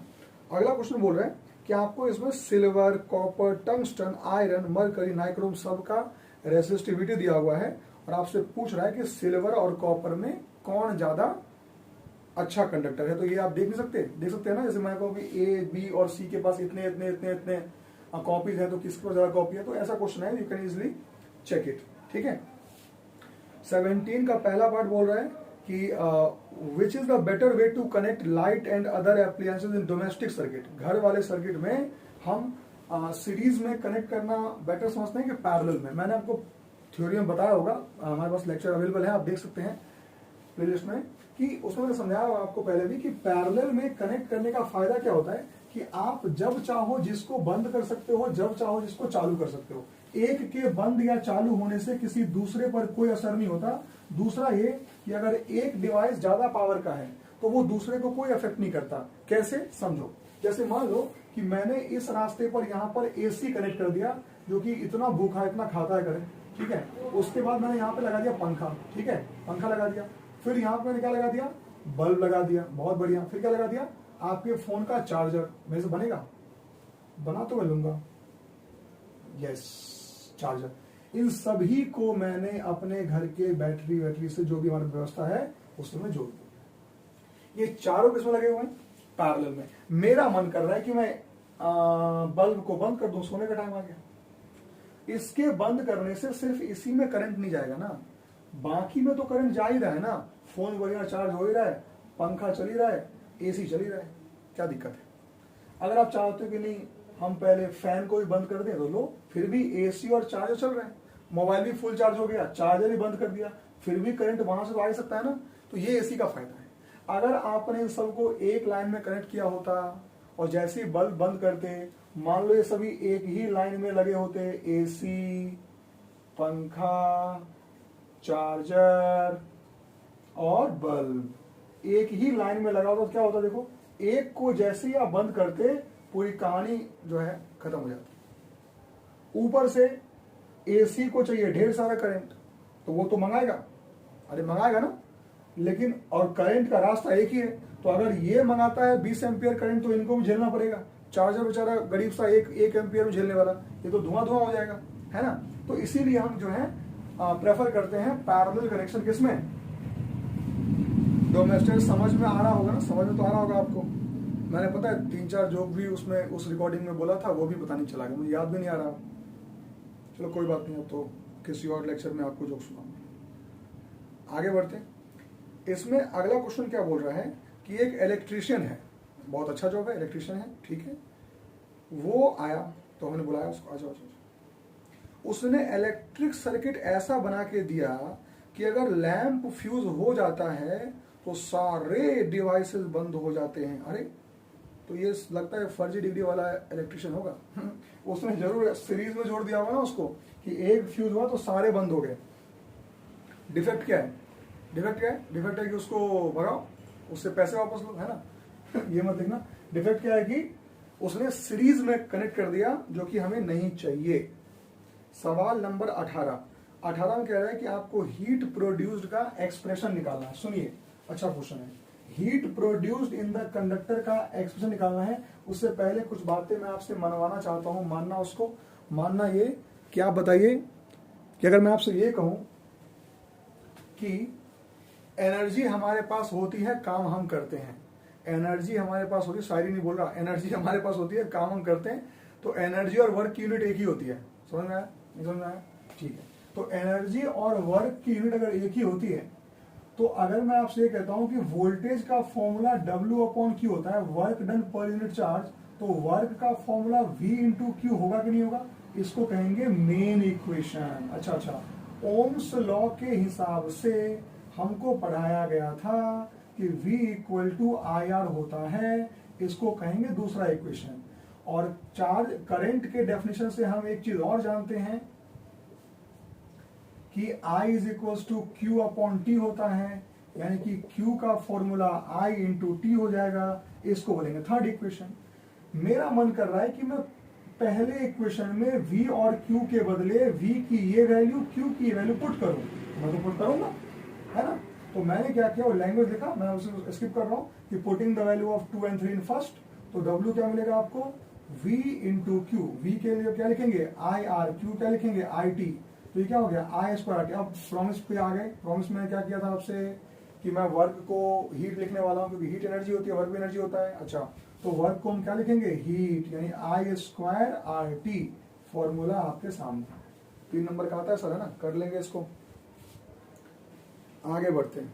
अगला क्वेश्चन बोल रहे हैं कि आपको इसमें silver, copper, tungsten, iron, mercury, nichrome सबका रेसिस्टिविटी दिया हुआ है, और आपसे पूछ रहा है कि सिल्वर और कॉपर में कौन ज्यादा अच्छा कंडक्टर है। तो ये आप देख नहीं सकते, देख सकते हैं ना। जैसे मैं कहूँ कि ए, बी और सी के पास इतने इतने इतने इतने कॉपीज हैं, तो किसके पास ज्यादा कॉपी है। तो ऐसा क्वेश्चन है, you can easily check it, ठीक है। 17 का पहला पार्ट बोल रहा है कि which is the better way to connect light and other appliances in domestic circuit. घर वाले सर्किट में हम सीरीज में कनेक्ट करना बेटर समझते हैं कि पैरेलल में। मैंने आपको थ्योरी में बताया होगा, हमारे पास लेक्चर अवेलेबल है, आप देख सकते हैं प्लेलिस्ट में, कि उसमें मैंने समझाया होगा आपको पहले भी कि पैरेलल में कनेक्ट करने का फायदा क्या होता है कि आप जब चाहो जिसको बंद कर सकते हो, जब चाहो जिसको चालू कर सकते हो। एक के बंद या चालू होने से किसी दूसरे पर कोई असर नहीं होता। दूसरा ये कि अगर एक डिवाइस ज्यादा पावर का है तो वो दूसरे को कोई इफेक्ट नहीं करता। कैसे, समझो। जैसे मान लो कि मैंने इस रास्ते पर यहाँ पर एसी कनेक्ट कर दिया, जो कि इतना भूखा इतना खाता है करंट, ठीक है। उसके बाद मैंने यहाँ पे लगा दिया पंखा, ठीक है, पंखा लगा दिया। फिर यहाँ पे मैंने क्या लगा दिया, बल्ब लगा दिया, बहुत बढ़िया। फिर क्या लगा दिया, आपके फोन का चार्जर। मेरे से बनेगा, बना तो मैं लूंगा, यस, चार्जर। इन सभी को मैंने अपने घर के बैटरी से जो भी हमारी व्यवस्था है उसमें जोड़ दिया। ये चारों किसमें लगे हुए हैं, पैरेलल में। मेरा मन कर रहा है कि मैं बल्ब को बंद कर दूं, सोने का टाइम आ गया। इसके बंद करने से सिर्फ इसी में करंट नहीं जाएगा ना, बाकी में तो करंट जा ही रहा है ना। फोन बढ़िया चार्ज हो ही रहा है, पंखा चल ही रहा है, एसी चल ही रहा है, क्या दिक्कत है। अगर आप चाहते हो कि नहीं हम पहले फैन को भी बंद कर दें, तो लो, फिर भी एसी और चार्जर चल रहे हैं। मोबाइल भी फुल चार्ज हो गया, चार्जर भी बंद कर दिया, फिर भी करंट वहां से तो आ ही सकता है ना। तो ये एसी का फायदा है। अगर आपने इन सबको एक लाइन में कनेक्ट किया होता और जैसे ही बल्ब बंद करते हैं, मान लो ये सभी एक ही लाइन में लगे होते हैं, एसी, पंखा, चार्जर और बल्ब एक ही लाइन में लगा होता, तो क्या होता देखो, एक को जैसे ही आप बंद करते पूरी कहानी जो है खत्म हो जाती। ऊपर से एसी को चाहिए ढेर सारा करंट, तो वो तो मंगाएगा, अरे मंगाएगा ना, लेकिन और करंट का रास्ता एक ही है, तो अगर ये मंगाता है 20 एम्पियर करंट, तो इनको भी झेलना पड़ेगा। चार्जर बेचारा गरीब सा एक एम्पियर में झेलने वाला, ये तो धुआं धुआं हो जाएगा, है ना। तो इसीलिए हम जो है प्रेफर करते हैं पैरेलल कनेक्शन। किसमें? डोमेस्टिक। समझ में आ रहा होगा ना, समझ में तो आ रहा होगा आपको। मैंने पता है 3-4 जोक भी उसमें उस रिकॉर्डिंग में बोला था, वो भी पता नहीं चला गया, मुझे याद भी नहीं आ रहा। चलो कोई बात नहीं, अब तो किसी और लेक्चर में आपको जोक सुनाऊंगा। आगे बढ़ते हैं। इसमें अगला क्वेश्चन क्या बोल रहा है कि एक इलेक्ट्रीशियन है, बहुत अच्छा जॉब है, इलेक्ट्रीशियन है, ठीक है। वो आया तो हमने बुलाया उसको, आ जाओ। उसने इलेक्ट्रिक सर्किट ऐसा बना के दिया कि अगर लैंप फ्यूज हो जाता है तो सारे डिवाइसेस बंद हो जाते हैं। अरे तो ये लगता है फर्जी डिग्री वाला इलेक्ट्रिशियन होगा। उसने जरूर सीरीज में जोड़ दिया होगा ना उसको कि एक फ्यूज हुआ तो सारे बंद हो गए। डिफेक्ट क्या है? डिफेक्ट है कि उसको भगाओ, उससे पैसे वापस लो, है ना। ये मत देखना। डिफेक्ट क्या है कि उसने सीरीज में कनेक्ट कर दिया, जो कि हमें नहीं चाहिए। सवाल नंबर 18 में कह रहा है कि आपको हीट प्रोड्यूस्ड का एक्सप्रेशन निकालना है। सुनिए, अच्छा क्वेश्चन है। Heat produced in the conductor का एक्सप्रेशन निकालना है। उससे पहले कुछ बातें मैं आपसे मनवाना चाहता हूं, मानना उसको। मानना ये कि आप बताइए कि अगर मैं आपसे ये कहूं कि एनर्जी हमारे पास होती है, काम हम करते हैं। एनर्जी हमारे पास होती है, शायरी नहीं बोल रहा, एनर्जी हमारे पास होती है, काम हम करते हैं, तो एनर्जी और वर्क की यूनिट एक ही होती है। समझ में आया? नहीं समझ में आया? ठीक है। तो एनर्जी और वर्क की यूनिट अगर एक ही होती है, तो अगर मैं आपसे ये कहता हूं कि वोल्टेज का फॉर्मूला W/Q होता है, work done per unit charge, तो वर्क का फॉर्मूला V/Q होगा कि नहीं होगा? इसको कहेंगे मेन इक्वेशन। अच्छा, ओम्स लॉ के हिसाब से हमको पढ़ाया गया था कि V=IR होता है, इसको कहेंगे दूसरा इक्वेशन। और चार्ज करंट के डेफिनेशन से हम एक चीज और जानते हैं कि I=Q/T होता है, यानी कि Q का फॉर्मूला I/T हो जाएगा। इसको बोलेंगे थर्ड इक्वेशन। मेरा मन कर रहा है कि मैं पहले इक्वेशन में V और Q के बदले V की ये वैल्यू, Q की ये वैल्यू पुट करूं। मैं तो पुट करूंगा, है ना। तो मैंने क्या किया, वो लैंग्वेज लिखा, मैं उसे स्किप कर रहा हूं कि putting the value of 2 and 3 in first. तो W क्या मिलेगा आपको? V/Q। V के लिए क्या लिखेंगे? IR। Q क्या लिखेंगे? IT। तो ये क्या हो गया? I²RT। अब प्रॉमिस पे आ गए। प्रॉमिस में क्या किया था आपसे कि मैं वर्क को हीट लिखने वाला हूं, क्योंकि हीट एनर्जी होती है, वर्क भी एनर्जी होता है। अच्छा, तो वर्क को हम क्या लिखेंगे? हीट, यानी I²RT। फॉर्मूला आपके सामने 3 नंबर का आता है सर, है ना, कर लेंगे इसको। आगे बढ़ते हैं।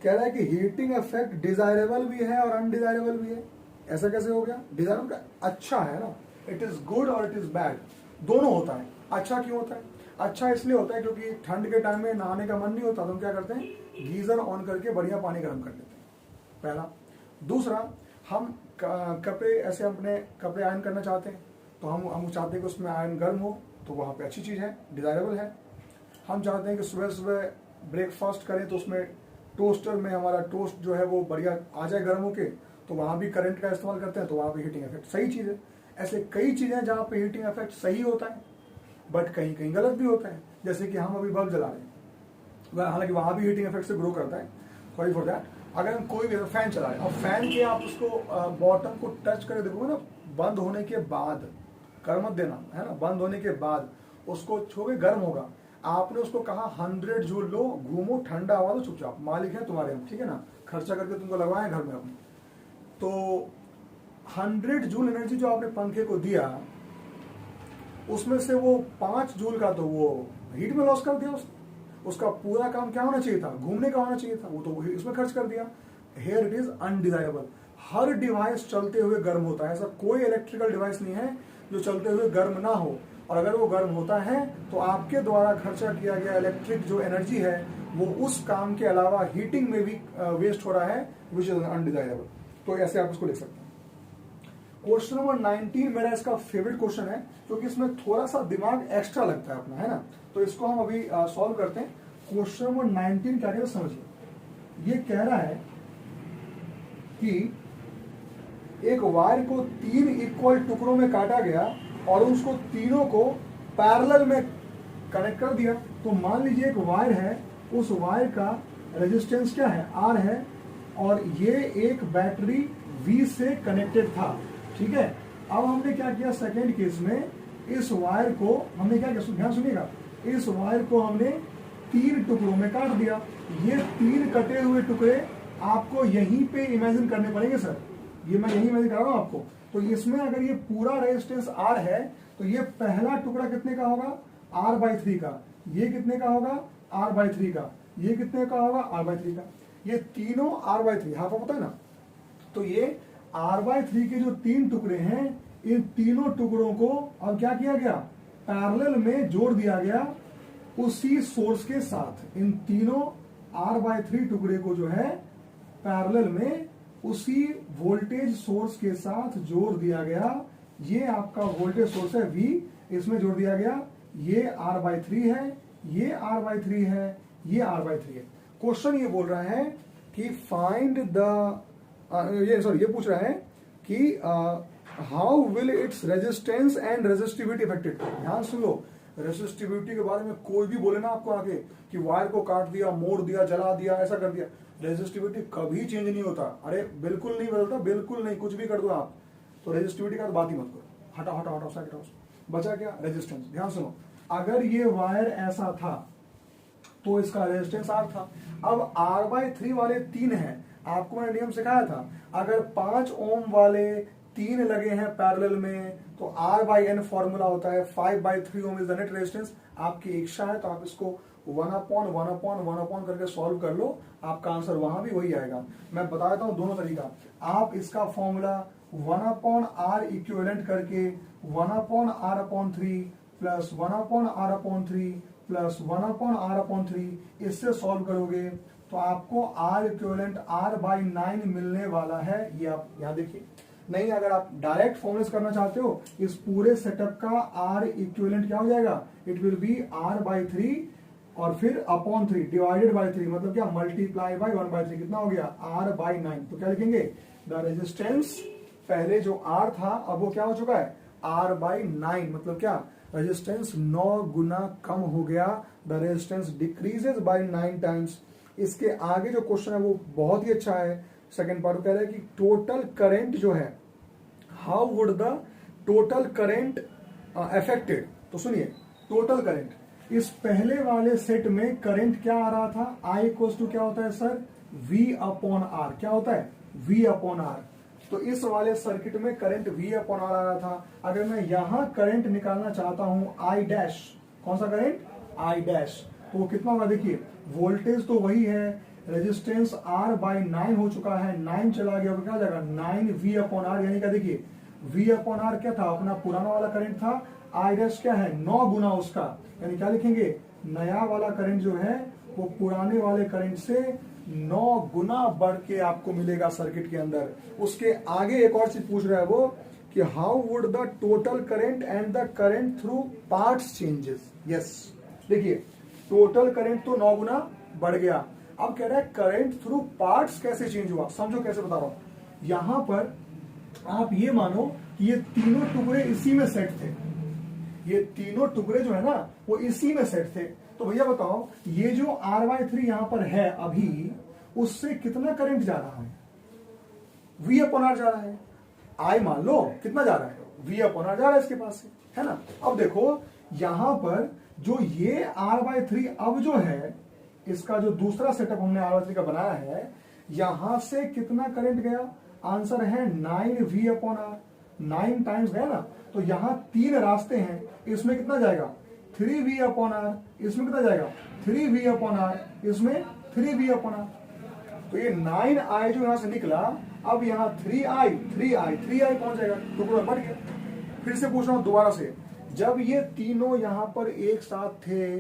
कह रहा है कि हीटिंग इफेक्ट डिजायरेबल भी है और अनडिजायरेबल भी है। ऐसा कैसे हो गया? डिजायरेबल का अच्छा है ना, इट इज गुड और इट इज बैड, दोनों होता है। अच्छा क्यों होता है? अच्छा इसलिए होता है क्योंकि ठंड के टाइम में नहाने का मन नहीं होता, तो हम क्या करते हैं, गीजर ऑन करके बढ़िया पानी गर्म कर लेते हैं, पहला। दूसरा, हम कपड़े ऐसे अपने कपड़े आयरन करना चाहते हैं, तो हम चाहते हैं कि उसमें आयरन गर्म हो, तो वहाँ पे अच्छी चीज़ है, डिजायरेबल है। हम चाहते हैं कि सुबह सुबह ब्रेकफास्ट करें, तो उसमें टोस्टर में हमारा टोस्ट जो है वो बढ़िया आ जाए गर्म होके, तो वहाँ भी करंट का इस्तेमाल करते हैं, तो वहाँ पे हीटिंग इफेक्ट सही चीज़ है। ऐसे कई चीज़ें जहाँ पे हीटिंग इफेक्ट सही होता है, बट कहीं कहीं गलत भी होता है। जैसे कि हम अभी बल्ब जला रहे हैं, हालांकि वहाँ भी हीटिंग इफेक्ट से ग्रो करता है, सॉरी फॉर दैट। अगर हम कोई भी फैन चला रहे हैं, अब फैन के आप उसको बॉटम को टच करके देखोगे ना, बंद होने के बाद, कर मत देना, है ना, बंद होने के बाद उसको छोड़े गर्म होगा। आपने उसको कहा 100 जूल लो, घूमो, ठंडा हुआ तो चुपचाप, मालिक है तुम्हारे हम, ठीक है ना, खर्चा करके तुमको लगवाए घर में अपने। तो 100 जूल एनर्जी जो आपने पंखे को दिया, उसमें से वो 5 जूल का तो वो हीट में लॉस कर दिया उसका पूरा काम क्या होना चाहिए था? घूमने का होना चाहिए था, वो तो इसमें खर्च कर दिया। Here it is undesirable. हर डिवाइस चलते हुए गर्म होता है, ऐसा कोई इलेक्ट्रिकल डिवाइस नहीं है जो चलते हुए गर्म ना हो, और अगर वो गर्म होता है तो आपके द्वारा खर्चा किया गया इलेक्ट्रिक जो एनर्जी है वो उस काम के अलावा हीटिंग में भी वेस्ट हो रहा है, विच इज अनडिजायरेबल। तो ऐसे आप उसको लिख सकते हैं। क्वेश्चन नंबर 19 मेरा इसका फेवरेट क्वेश्चन है, क्योंकि इसमें थोड़ा सा दिमाग एक्स्ट्रा लगता है अपना, है ना। तो इसको हम अभी सॉल्व करते हैं। क्वेश्चन नंबर 19 क्या कहते हैं समझिए। ये कह रहा है कि एक वायर को 3 इक्वल टुकड़ों में काटा गया और उसको तीनों को पैरेलल में कनेक्ट कर दिया। तो मान लीजिए एक वायर है, उस वायर का रेजिस्टेंस क्या है, R है, और ये एक बैटरी V से कनेक्टेड था, ठीक है। अब हमने क्या किया सेकेंड केस में, इस वायर को हमने क्या किया, ध्यान सुनिएगा, इस वायर को हमने 3 टुकड़ों में काट दिया। ये 3 कटे हुए टुकड़े आपको यहीं पे इमेजिन करने पड़ेंगे सर, ये मैं यही इमेजिन कर रहा हूं आपको। तो इसमें अगर ये पूरा रेजिस्टेंस R है तो ये पहला टुकड़ा कितने का होगा, R/3 का, ये कितने का होगा, R/3 का, ये कितने का होगा, R/3 का, ये तीनों R/3, हाफ पता है ना। तो ये R/3 के जो 3 टुकड़े हैं, इन तीनों टुकड़ों को अब क्या किया गया, पैरेलल में जोड़ दिया गया उसी सोर्स के साथ। इन तीनों R/3 टुकड़े को जो है पैरेलल में उसी वोल्टेज सोर्स के साथ जोड़ दिया गया। ये आपका वोल्टेज सोर्स है V, इसमें जोड़ दिया गया। ये R/3 है, ये R/3 है, ये R/3 है। क्वेश्चन ये बोल रहा है कि फाइंड द ये पूछ रहा है कि how will its resistance and resistivity affected. ध्यान सुन लो, रेजिस्टिविटी के बारे में कोई भी बोले ना आपको आगे कि वायर को काट दिया, मोड़ दिया, जला दिया, ऐसा कर दिया, रेजिस्टिविटी कभी चेंज नहीं होता। अरे बिल्कुल नहीं बदलता, बिल्कुल नहीं, कुछ भी कर दो आप, तो रेजिस्टिविटी का तो बात ही मत करो। हटाओ हटाओ हटाओ साइड हटाओ। बचा क्या, रेजिस्टेंस। ध्यान सुनो, अगर ये वायर ऐसा था तो इसका रेजिस्टेंस R था। अब R/3 वाले 3 हैं, आपको मैंने नियम सिखाया था, अगर 5 ओम वाले 3 लगे हैं पैरेलल में तो R/N फॉर्मूला होता है, 5/3 ओम इज द नेट रेजिस्टेंस। आपकी इच्छा है तो आप इसको 1/1/1 करके सॉल्व कर लो, आपका आंसर वहां भी वही आएगा। मैं बता देता हूं दोनों तरीका। आप इसका फॉर्मूला 1/R इक्विवेलेंट करके 1/R/3 plus 1/R/3 plus 1/R/3 इससे सॉल्व करोगे तो आपको R इक्विवेलेंट R/9 मिलने वाला है। ये आप यहाँ देखिए। नहीं, अगर आप डायरेक्ट फॉर्मुलेट करना चाहते हो, इस पूरे सेटअप का R इक्विवेलेंट क्या हो जाएगा, इट विल बी R/3 और फिर अपॉन 3 डिवाइडेड बाय 3, मतलब क्या, मल्टीप्लाई बाय 1/3, कितना हो गया, R/9। तो क्या लिखेंगे, द रेजिस्टेंस, पहले जो R था अब वो क्या हो चुका है, R/9, मतलब क्या, रेजिस्टेंस 9 गुना कम हो गया। The resistance decreases by 9 times. इसके आगे जो क्वेश्चन है वो बहुत ही अच्छा है। सेकंड पार्ट कह रहा है कि टोटल करंट जो है, how would the total current affected. तो सुनिए, टोटल करंट, इस पहले वाले सेट में करंट क्या आ रहा था, I इक्वल्स टू क्या होता है सर, V/R। क्या होता है, V/R। तो इस वाले सर्किट में करंट V/R आ रहा था। अगर मैं यहां करंट निकालना चाहता हूं I', कौन सा करंट, I', तो कितना होगा, देखिए वोल्टेज तो वही है, रेजिस्टेंस R/9 हो चुका है, 9 चला गया तो क्या हो जाएगा, 9V/R। यानी क्या, देखिए V/R क्या था, अपना पुराना वाला करंट था, I' क्या है, 9 गुना उसका। यानी क्या लिखेंगे, नया वाला करंट जो है वो पुराने वाले करंट से 9 गुना बढ़ के आपको मिलेगा सर्किट के अंदर। उसके आगे एक और चीज पूछ रहा है वो कि how would the total current and the current through parts changes. Yes, देखिए टोटल करंट तो 9 गुना बढ़ गया, अब कह रहा है करंट थ्रू पार्ट्स कैसे चेंज हुआ। समझो कैसे बता रहा हूं। यहां पर आप ये मानो कि ये तीनों टुकड़े इसी में सेट थे, ये तीनों टुकड़े जो है ना वो इसी में सेट थे। तो भैया बताओ, ये जो R/3 यहां पर है अभी, उससे कितना करंट जा रहा है, V/R जा रहा है। I मान लो कितना जा रहा है, V/R जा रहा है इसके पास से, है ना। अब देखो यहां पर जो ये R/3 अब जो है, इसका जो दूसरा सेटअप हमने R/3 का बनाया है, यहां से कितना करंट गया, आंसर है 9V/R, 9 टाइम्स गया ना। तो यहां 3 रास्ते हैं, इसमें कितना जाएगा, 3V/R, इसमें कितना जाएगा, 3V/R, इसमें 3V/R। तो ये 9I जो यहां से निकला, अब यहाँ 3I पहुंच जाएगा, टुकड़ा बढ़ गया। फिर से पूछ रहा हूं दोबारा से, जब ये तीनों यहां पर एक साथ थे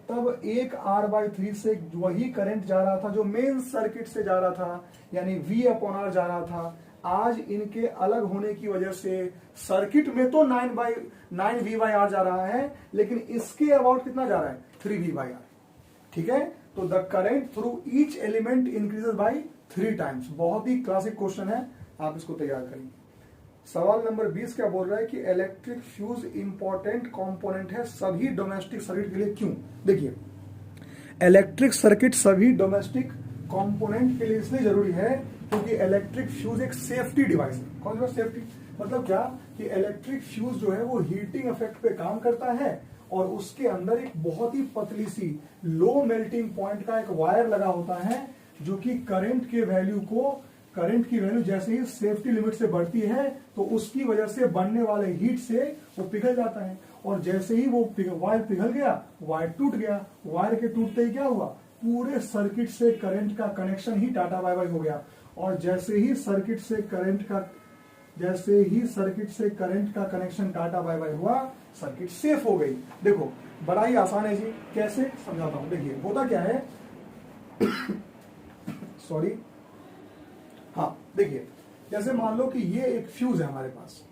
तब एक R/3 से वही करंट जा रहा था जो मेन सर्किट से जा रहा था, यानी V/R जा रहा था। आज इनके अलग होने की वजह से सर्किट में तो 9V/R जा रहा है, लेकिन इसके अबाउट कितना जा रहा है 3V/R। ठीक है, तो the current through each element increases by 3 times. बहुत ही क्लासिक क्वेश्चन है, आप इसको तैयार करेंगे। सवाल नंबर 20 क्या बोल रहा है कि इलेक्ट्रिक फ्यूज इंपॉर्टेंट कंपोनेंट है सभी डोमेस्टिक सर्किट के लिए, क्यों? देखिए, इलेक्ट्रिक सर्किट सभी डोमेस्टिक कंपोनेंट के लिए इसलिए जरूरी है क्योंकि इलेक्ट्रिक फ्यूज एक सेफ्टी डिवाइस है। कौन सा सेफ्टी मतलब क्या कि इलेक्ट्रिक फ्यूज जो है वो हीटिंग इफेक्ट पे काम करता है और उसके अंदर एक बहुत ही पतली सी लो मेल्टिंग पॉइंट का एक वायर लगा होता है जो कि करंट की वैल्यू जैसे ही सेफ्टी लिमिट से बढ़ती है तो उसकी वजह से बनने वाले हीट से वो पिघल जाता है, और जैसे ही वो वायर पिघल गया, वायर टूट गया, वायर के टूटते ही क्या हुआ, पूरे सर्किट से करंट का कनेक्शन ही टाटा बाय बाय हो गया। और जैसे ही सर्किट से करंट का कनेक्शन टाटा बाय बाय हुआ, सर्किट सेफ हो गई। देखो बड़ा ही आसान है जी, कैसे समझाता हूं। देखिए होता क्या है सॉरी हाँ, देखिए जैसे मान लो कि ये एक फ्यूज है हमारे पास,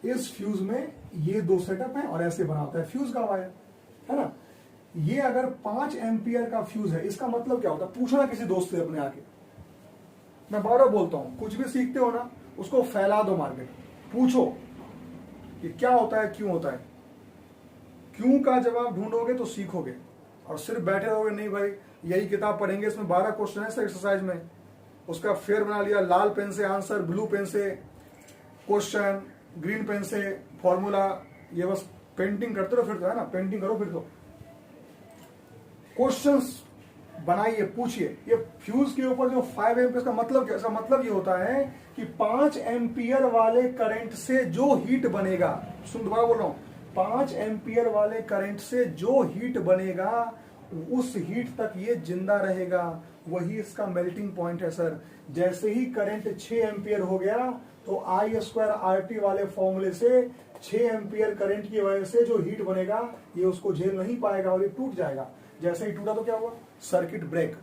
इस फ्यूज में ये 2 सेटअप है और ऐसे बना होता है फ्यूज का वायर, है ना। ये अगर 5 एम्पियर का फ्यूज है, इसका मतलब क्या होता है, पूछना किसी दोस्त से अपने आके। मैं बार-बार बोलता हूं, कुछ भी सीखते हो ना उसको फैला दो मार्केट, पूछो कि क्या होता है, क्यों होता है। क्यों का जवाब ढूंढोगे तो सीखोगे, और सिर्फ बैठे रहोगे नहीं भाई यही किताब पढ़ेंगे, इसमें 12 क्वेश्चन है एक्सरसाइज में, उसका फेयर बना लिया, लाल पेन से आंसर, ब्लू पेन से क्वेश्चन, ग्रीन पेन से फॉर्मूला, ये बस पेंटिंग करते रहो फिर तो, है ना, पेंटिंग करो फिर तो। क्वेश्चंस बनाइए, पूछिए। ये फ्यूज के ऊपर जो 5 एम्पियर का मतलब क्या, इसका मतलब ये होता है कि 5 एम्पियर वाले करंट से जो हीट बनेगा, सुन दोबारा बोल रहा हूं, 5 एम्पियर वाले करंट से जो हीट बनेगा उस हीट तक ये जिंदा रहेगा, वही इसका मेल्टिंग पॉइंट है सर। जैसे ही करंट 6 एम्पियर हो गया तो I2RT वाले फॉर्मूले से 6 एम्पियर करंट की वजह से जो हीट बनेगा ये उसको झेल नहीं पाएगा और ये टूट जाएगा। जैसे ही टूटा तो क्या हुआ, सर्किट ब्रेक।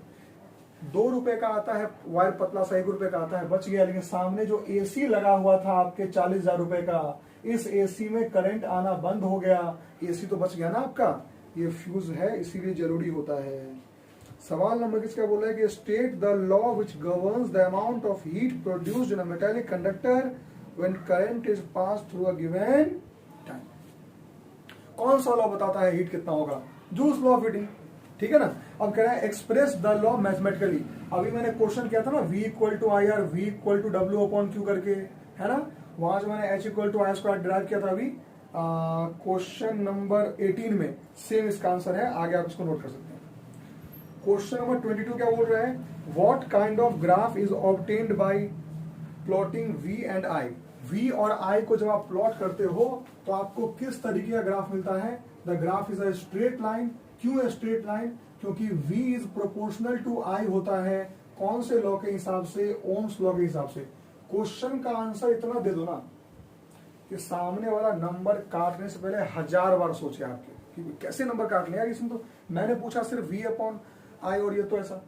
2 रुपए का आता है वायर पतला सा, 1 रुपए का आता है, बच गया। लेकिन सामने जो एसी लगा हुआ था आपके 40,000 रुपए का, इस एसी में करंट आना बंद हो गया, एसी तो बच गया ना आपका। ये फ्यूज है, इसीलिए जरूरी होता है। सवाल नंबर किसका बोला है कि state the law which governs the amount of heat produced in a metallic conductor when current is pass through a given time. कौन सा लॉ बताता है हीट कितना होगा, जूल्स लॉ ऑफ हीटिंग, ठीक है ना। अब कह रहा है एक्सप्रेस द लॉ मैथमेटिकली। अभी मैंने क्वेश्चन किया था ना V = IR, V = W/Q करके, है ना, वहां से मैंने H = I² डिराइव किया था। अभी क्वेश्चन नंबर 18 में सेम इसका आंसर है, आगे आप इसको नोट कर सकते हैं। क्वेश्चन नंबर 22 क्या बोल रहे हैं, what kind of graph is obtained by plotting V and I। V और I को जब आप प्लॉट करते हो तो आपको किस तरीके का ग्राफ मिलता है। The graph is a straight line. क्यों स्ट्रेट लाइन, क्योंकि V is proportional to I होता है, कौन से लॉ के हिसाब से, ओम्स लॉ के हिसाब से। क्वेश्चन का आंसर इतना दे दो ना कि सामने वाला नंबर काटने से पहले 1000 बार सोचे आपके कि कैसे नंबर काट लिया। इसमें तो मैंने पूछा सिर्फ V/I और ये तो ऐसा,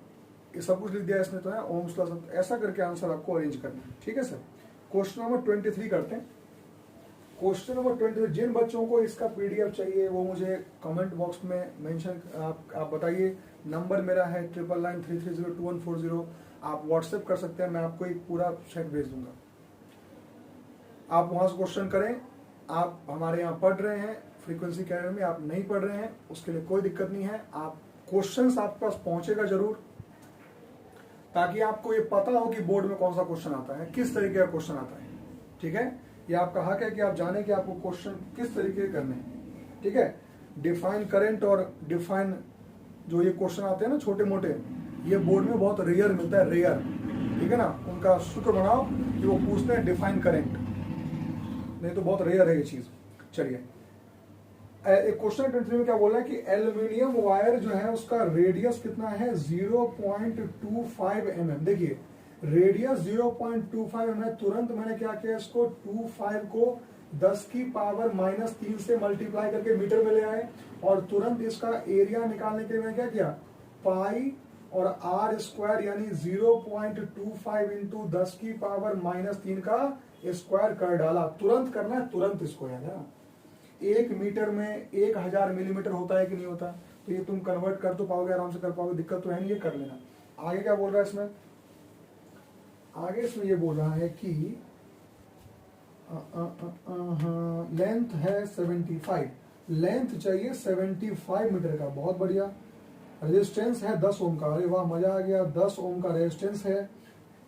ये सब कुछ लिख दिया इसने तो है, ओम्स लॉ सब, ऐसा करके आंसर आपको अरेंज करना है, ठीक है सर। क्वेश्चन नंबर 23 करते हैं। क्वेश्चन नंबर 23, जिन बच्चों को इसका PDF चाहिए वो मुझे कमेंट बॉक्स में मेंशन आप बताइए। नंबर मेरा है 9993302140। आप व्हाट्सएप कर सकते हैं, मैं आपको एक पूरा सेट भेज दूंगा। आप वहां से क्वेश्चन करें। आप हमारे यहाँ पढ़ रहे हैं फ्रीक्वेंसी अकेडमी में, आप नहीं पढ़ रहे हैं उसके लिए कोई दिक्कत नहीं है। आप क्वेश्चंस आपके पास पहुंचेगा जरूर, ताकि आपको ये पता हो कि बोर्ड में कौन सा क्वेश्चन आता है, किस तरीके का क्वेश्चन आता है, ठीक है। ये आपका हक है कि आप जाने कि आपको क्वेश्चन किस तरीके के करने हैं, ठीक है। डिफाइन करंट और डिफाइन जो ये क्वेश्चन आते हैं ना छोटे मोटे, ये बोर्ड में बहुत रेयर मिलता है, रेयर, ठीक है ना। उनका शुक्र बनाओ कि वो पूछते हैं डिफाइन करंट, नहीं तो बहुत रेयर है ये चीज। चलिए एक क्वेश्चन 23 में क्या बोला है कि एल्यूमिनियम वायर जो है उसका रेडियस कितना है, 0.25 mm। देखिए रेडियस 0.25 mm है। तुरंत मैंने क्या किया, इसको 25 को 10⁻³ से मल्टीप्लाई करके मीटर में ले आए, और तुरंत इसका एरिया निकालने के लिए मैंने क्या किया, पाई और आर स्क्वायर यानी 0.25 इंटू 10 की पावर -3 का स्क्वायर कर डाला। तुरंत करना है, तुरंत इसको याद है। 1 मीटर में 1000 मिलीमीटर होता है कि नहीं होता, तो ये तुम कन्वर्ट कर तो पाओगे, आराम से कर पाओगे, दिक्कत तो है नहीं, ये कर लेना। आगे क्या बोल रहा है इसमें, आगे इसमें ये बोल रहा है कि लेंथ है 75, लेंथ चाहिए 75 मीटर का, बहुत बढ़िया। रेजिस्टेंस है 10 ओम का, अरे वाह मजा आ गया, 10 ओम का रेजिस्टेंस है।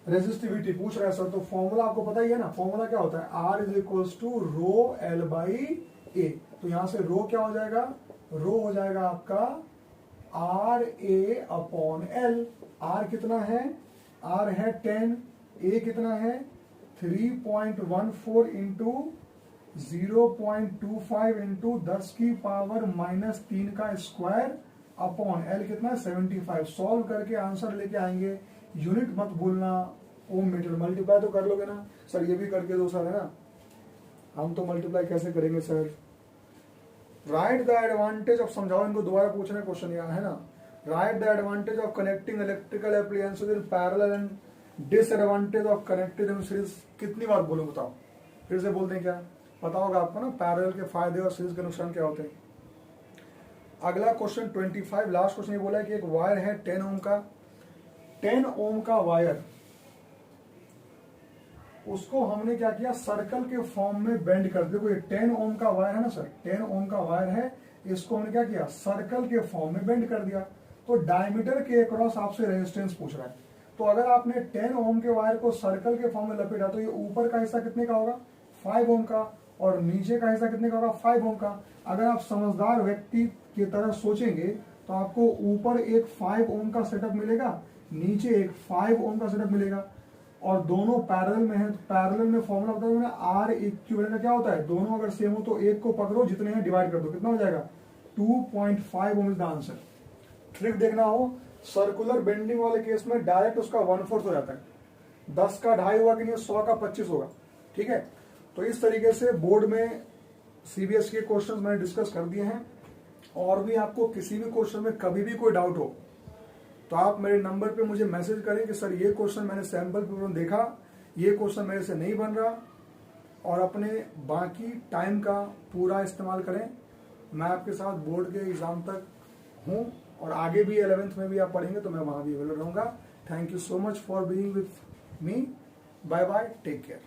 रेजिस्टिविटी पूछ रहा है सर, तो फॉर्मूला आपको पता ही है ना, फॉर्मूला क्या होता है, R is equals to rho L by A. तो यहां से रो क्या हो जाएगा, रो हो जाएगा आपका R A upon L. R कितना है, आर है 10, ए कितना है 3.14 इंटू 0.25 इंटू 10 की पावर -3 का स्क्वायर अपॉन एल कितना है 75। सॉल्व करके आंसर लेके आएंगे, यूनिट मत भूलना, ओम मीटर। मल्टीप्लाई तो कर लोगे ना सर, ये भी करके दो सर, है ना। हम तो मल्टीप्लाई कैसे करेंगे sir. Right the advantage of, समझाओ इनको, दोबारा पूछना क्वेश्चन यहाँ है ना। Right the advantage of connecting electrical appliances in parallel and disadvantage of connected in series. कितनी बार बोलूं बताओ, फिर से बोलते हैं, क्या पता होगा आपको ना पैरेलल के फायदे और सीरीज के नुकसान क्या होते हैं। अगला क्वेश्चन 25, लास्ट क्वेश्चन ये बोला है कि एक वायर है 10 ओम का, 10 ओम का वायर, उसको हमने क्या किया, सर्कल के फॉर्म में बेंड कर दिया। कोई 10 ओम का वायर है ना सर, 10 ओम का वायर है, इसको हमने क्या किया, सर्कल के फॉर्म में बेंड कर दिया। तो डायमीटर के अक्रॉस आपसे रेजिस्टेंस पूछ रहा है। तो अगर आपने 10 ओम के वायर को सर्कल के फॉर्म में लपेटा, तो ये ऊपर का हिस्सा कितने का होगा, 5 ओम का, और नीचे का हिस्सा कितने का होगा, 5 ओम का। अगर आप समझदार व्यक्ति की तरह सोचेंगे तो आपको ऊपर एक 5 ओम का सेटअप मिलेगा, नीचे एक 5 ओम का सेटअप मिलेगा, और दोनों पैरेलल में है। तो पैरेलल में फॉर्मूला बताया मैंने, आर इक्विवेलेंट का क्या होता है, दोनों अगर सेम हो तो एक को पकड़ो, जितने हैं डिवाइड कर दो, कितना हो जाएगा 2.5 ओम इज द आंसर। ट्रिक देखना हो, सर्कुलर बेंडिंग वाले केस में डायरेक्ट उसका 1/4 हो जाता है, 10 का 2.5 होगा कि नहीं, 100 का 25 होगा, ठीक है। तो इस तरीके से बोर्ड में सीबीएसई के क्वेश्चंस मैंने डिस्कस कर दिए हैं। और भी आपको किसी भी क्वेश्चन में कभी भी कोई डाउट हो तो आप मेरे नंबर पे मुझे मैसेज करें कि सर ये क्वेश्चन मैंने सैंपल पेपर में देखा, ये क्वेश्चन मेरे से नहीं बन रहा, और अपने बाकी टाइम का पूरा इस्तेमाल करें। मैं आपके साथ बोर्ड के एग्जाम तक हूँ, और आगे भी 11th में भी आप पढ़ेंगे तो मैं वहां भी अवेलेबल रहूंगा। Thank you so much for being with me, bye bye, take care.